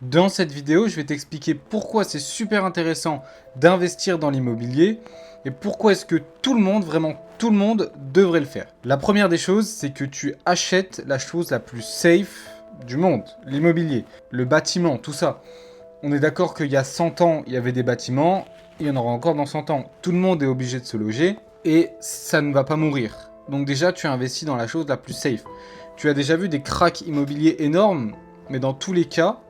Dans cette vidéo, je vais t'expliquer pourquoi c'est super intéressant d'investir dans l'immobilier et pourquoi est-ce que tout le monde, vraiment tout le monde, devrait le faire. La première des choses, c'est que tu achètes la chose la plus safe du monde, l'immobilier, le bâtiment, tout ça. On est d'accord qu'il y a 100 ans, il y avait des bâtiments, il y en aura encore dans 100 ans. Tout le monde est obligé de se loger et ça ne va pas mourir. Donc déjà, tu as investi dans la chose la plus safe. Tu as déjà vu des cracks immobiliers énormes, mais dans tous les cas,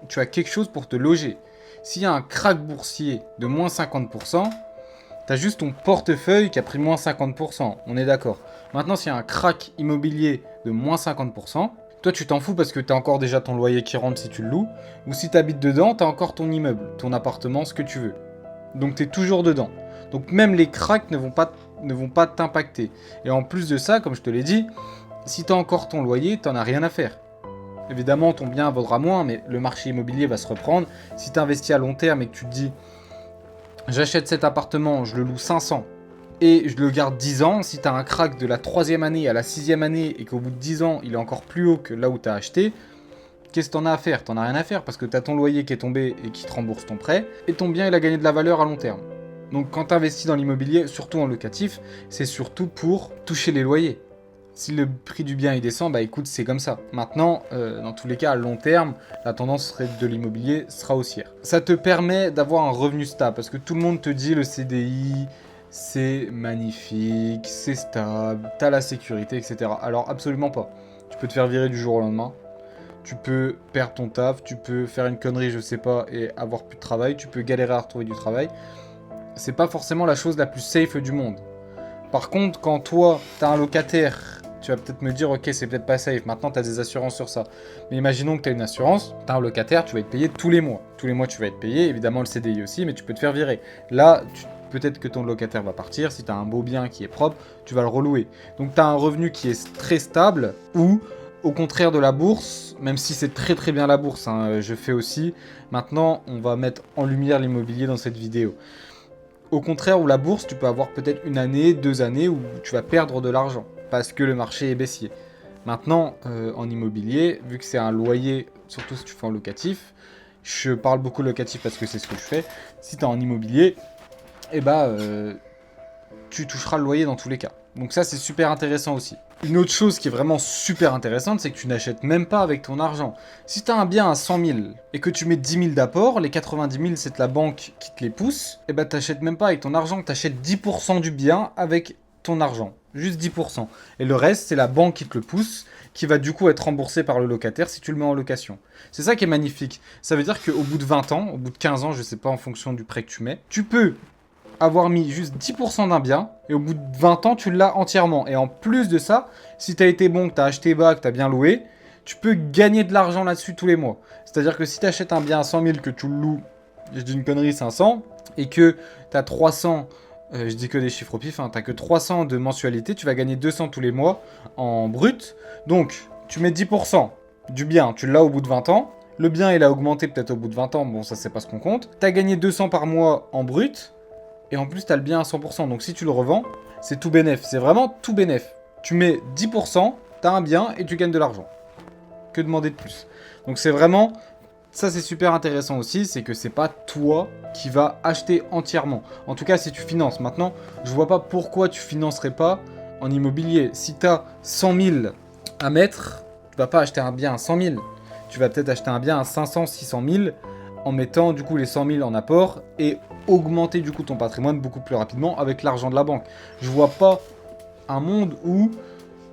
tu as quelque chose pour te loger. S'il y a un crack boursier de moins 50%, tu as juste ton portefeuille qui a pris moins 50%. On est d'accord. Maintenant, s'il y a un crack immobilier de moins 50%, toi tu t'en fous parce que tu as encore déjà ton loyer qui rentre si tu le loues, ou si tu habites dedans, tu as encore ton immeuble, ton appartement, ce que tu veux. Donc tu es toujours dedans. Donc même les cracks ne vont pas t'impacter. Et en plus de ça, comme je te l'ai dit, si tu as encore ton loyer, tu n'en as rien à faire. Évidemment, ton bien vaudra moins, mais le marché immobilier va se reprendre. Si tu investis à long terme et que tu te dis, j'achète cet appartement, je le loue 500 et je le garde 10 ans, si tu as un crack de la 3e année à la 6e année et qu'au bout de 10 ans, il est encore plus haut que là où tu as acheté, qu'est-ce que tu en as à faire? Tu n'en as rien à faire parce que tu as ton loyer qui est tombé et qui te rembourse ton prêt et ton bien, il a gagné de la valeur à long terme. Donc quand tu investis dans l'immobilier, surtout en locatif, c'est surtout pour toucher les loyers. Si le prix du bien il descend, bah écoute, c'est comme ça. Maintenant, dans tous les cas, à long terme, la tendance de l'immobilier sera haussière. Ça te permet d'avoir un revenu stable, parce que tout le monde te dit le CDI, c'est magnifique, c'est stable, t'as la sécurité, etc. Alors absolument pas. Tu peux te faire virer du jour au lendemain. Tu peux perdre ton taf, tu peux faire une connerie, je sais pas, et avoir plus de travail. Tu peux galérer à retrouver du travail. C'est pas forcément la chose la plus safe du monde. Par contre, quand toi, t'as un locataire, tu vas peut-être me dire, ok, c'est peut-être pas safe, maintenant tu as des assurances sur ça. Mais imaginons que tu as une assurance, tu as un locataire, tu vas être payé tous les mois. Tous les mois, tu vas être payé, évidemment le CDI aussi, mais tu peux te faire virer. Là, peut-être que ton locataire va partir, si tu as un beau bien qui est propre, tu vas le relouer. Donc tu as un revenu qui est très stable, ou au contraire de la bourse, même si c'est très très bien la bourse, hein, je fais aussi. Maintenant, on va mettre en lumière l'immobilier dans cette vidéo. Au contraire, où la bourse, tu peux avoir peut-être une année, 2 années où tu vas perdre de l'argent parce que le marché est baissier. Maintenant, en immobilier, vu que c'est un loyer, surtout si tu fais en locatif, je parle beaucoup locatif parce que c'est ce que je fais. Si tu es en immobilier, eh ben, tu toucheras le loyer dans tous les cas. Donc ça, c'est super intéressant aussi. Une autre chose qui est vraiment super intéressante, c'est que tu n'achètes même pas avec ton argent. Si tu as un bien à 100 000 et que tu mets 10 000 d'apport, les 90 000, c'est la banque qui te les pousse, et ben tu n'achètes même pas avec ton argent, tu achètes 10% du bien avec ton argent. Juste 10%. Et le reste, c'est la banque qui te le pousse, qui va du coup être remboursé par le locataire si tu le mets en location. C'est ça qui est magnifique. Ça veut dire qu'au bout de 20 ans, au bout de 15 ans, je sais pas en fonction du prêt que tu mets, tu peux avoir mis juste 10% d'un bien, et au bout de 20 ans, tu l'as entièrement. Et en plus de ça, si tu as été bon, que tu as acheté bas, que tu as bien loué, tu peux gagner de l'argent là-dessus tous les mois. C'est-à-dire que si tu achètes un bien à 100 000, que tu le loues, je dis une connerie, 500, et que tu as 300, je dis que des chiffres au pif, hein, tu n'as que 300 de mensualité, tu vas gagner 200 tous les mois en brut. Donc, tu mets 10% du bien, tu l'as au bout de 20 ans. Le bien, il a augmenté peut-être au bout de 20 ans, bon, ça, c'est pas ce qu'on compte. Tu as gagné 200 par mois en brut. Et en plus, tu as le bien à 100%. Donc si tu le revends, c'est tout bénef. C'est vraiment tout bénef. Tu mets 10%, tu as un bien et tu gagnes de l'argent. Que demander de plus? Donc c'est vraiment... Ça, c'est super intéressant aussi. C'est que c'est pas toi qui vas acheter entièrement. En tout cas, si tu finances. Maintenant, je vois pas pourquoi tu financerais pas en immobilier. Si tu as 100 000 à mettre, tu vas pas acheter un bien à 100 000. Tu vas peut-être acheter un bien à 500, 600 000 en mettant du coup les 100 000 en apport et augmenter du coup ton patrimoine beaucoup plus rapidement avec l'argent de la banque. Je vois pas un monde où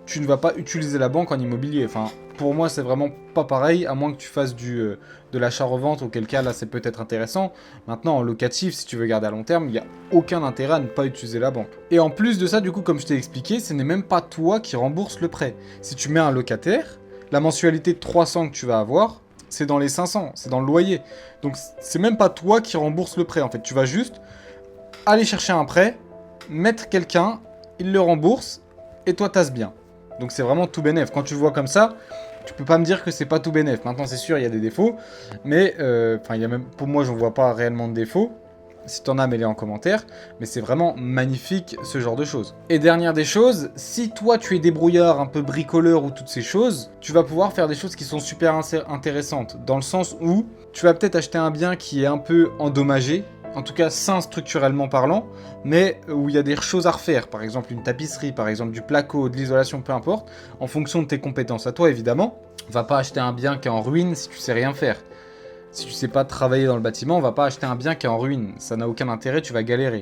tu ne vas pas utiliser la banque en immobilier. Enfin, pour moi, c'est vraiment pas pareil, à moins que tu fasses de l'achat-revente, auquel cas là c'est peut-être intéressant. Maintenant, en locatif, si tu veux garder à long terme, il n'y a aucun intérêt à ne pas utiliser la banque. Et en plus de ça, du coup, comme je t'ai expliqué, ce n'est même pas toi qui rembourse le prêt. Si tu mets un locataire, la mensualité de 300 que tu vas avoir, c'est dans les 500, c'est dans le loyer. Donc c'est même pas toi qui rembourse le prêt en fait. Tu vas juste aller chercher un prêt, mettre quelqu'un, il le rembourse et toi t'as ce bien. Donc c'est vraiment tout bénef. Quand tu le vois comme ça, tu peux pas me dire que c'est pas tout bénef. Maintenant c'est sûr il y a des défauts, mais il y a même pour moi j'en vois pas réellement de défauts. Si t'en as, mets-les en commentaire. Mais c'est vraiment magnifique, ce genre de choses. Et dernière des choses, si toi, tu es débrouillard, un peu bricoleur ou toutes ces choses, tu vas pouvoir faire des choses qui sont super intéressantes. Dans le sens où tu vas peut-être acheter un bien qui est un peu endommagé, en tout cas sain structurellement parlant, mais où il y a des choses à refaire, par exemple une tapisserie, par exemple du placo, de l'isolation, peu importe, en fonction de tes compétences à toi évidemment. Va pas acheter un bien qui est en ruine si tu sais rien faire. Si tu sais pas travailler dans le bâtiment, on va pas acheter un bien qui est en ruine, ça n'a aucun intérêt, tu vas galérer.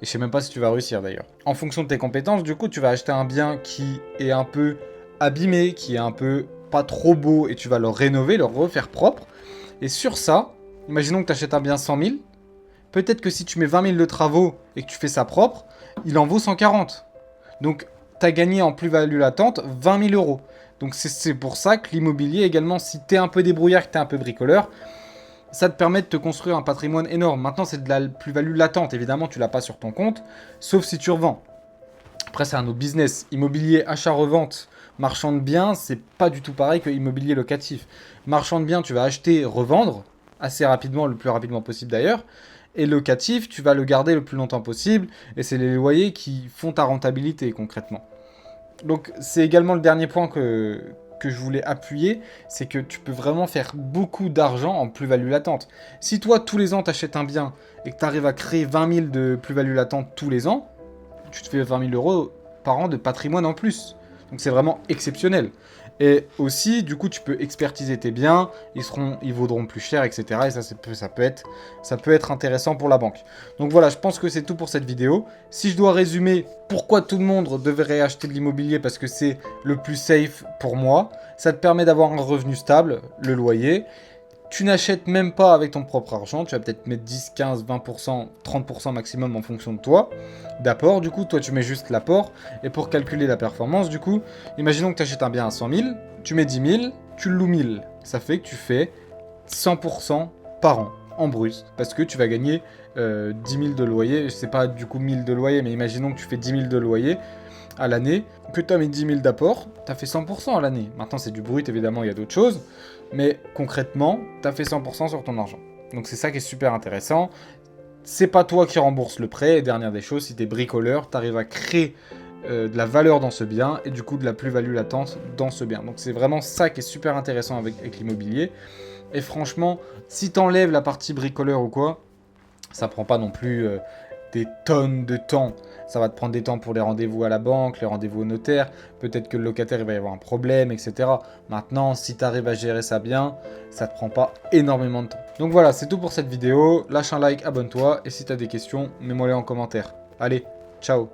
Et je sais même pas si tu vas réussir d'ailleurs. En fonction de tes compétences, du coup, tu vas acheter un bien qui est un peu abîmé, qui est un peu pas trop beau, et tu vas le rénover, le refaire propre. Et sur ça, imaginons que tu achètes un bien 100 000, peut-être que si tu mets 20 000 de travaux et que tu fais ça propre, il en vaut 140. Donc, tu as gagné en plus-value latente 20 000 euros. Donc, c'est pour ça que l'immobilier également, si tu es un peu débrouillard, que tu es un peu bricoleur, ça te permet de te construire un patrimoine énorme. Maintenant, c'est de la plus-value latente. Évidemment, tu l'as pas sur ton compte, sauf si tu revends. Après, c'est un autre business. Immobilier, achat-revente, marchand de biens, c'est pas du tout pareil que immobilier locatif. Marchand de biens, tu vas acheter, revendre, assez rapidement, le plus rapidement possible d'ailleurs. Et locatif, tu vas le garder le plus longtemps possible. Et c'est les loyers qui font ta rentabilité concrètement. Donc c'est également le dernier point que je voulais appuyer. C'est que tu peux vraiment faire beaucoup d'argent en plus-value latente. Si toi, tous les ans, tu achètes un bien et que tu arrives à créer 20 000 de plus-value latente tous les ans, tu te fais 20 000 euros par an de patrimoine en plus. Donc c'est vraiment exceptionnel. Et aussi, du coup, tu peux expertiser tes biens, ils vaudront plus cher, etc. Et ça peut être intéressant pour la banque. Donc voilà, je pense que c'est tout pour cette vidéo. Si je dois résumer pourquoi tout le monde devrait acheter de l'immobilier, parce que c'est le plus safe pour moi, ça te permet d'avoir un revenu stable, le loyer. Tu n'achètes même pas avec ton propre argent, tu vas peut-être mettre 10, 15, 20%, 30% maximum en fonction de toi, d'apport. Du coup, toi tu mets juste l'apport, et pour calculer la performance, du coup, imaginons que tu achètes un bien à 100 000, tu mets 10 000, tu le loues 1000. Ça fait que tu fais 100% par an, en brut, parce que tu vas gagner 10 000 de loyer, c'est pas du coup 1000 de loyer, mais imaginons que tu fais 10 000 de loyer à l'année, que tu as mis 10 000 d'apport, tu as fait 100% à l'année. Maintenant, c'est du brut, évidemment, il y a d'autres choses. Mais concrètement, tu as fait 100% sur ton argent. Donc c'est ça qui est super intéressant. C'est pas toi qui rembourse le prêt. Et dernière des choses, si tu es bricoleur, tu arrives à créer de la valeur dans ce bien et du coup de la plus-value latente dans ce bien. Donc c'est vraiment ça qui est super intéressant avec l'immobilier. Et franchement, si tu enlèves la partie bricoleur ou quoi, ça prend pas non plus des tonnes de temps. Ça va te prendre des temps pour les rendez-vous à la banque, les rendez-vous au notaire. Peut-être que le locataire il va y avoir un problème, etc. Maintenant, si tu arrives à gérer ça bien, ça te prend pas énormément de temps. Donc voilà, c'est tout pour cette vidéo. Lâche un like, abonne-toi. Et si tu as des questions, mets-moi les en commentaire. Allez, ciao!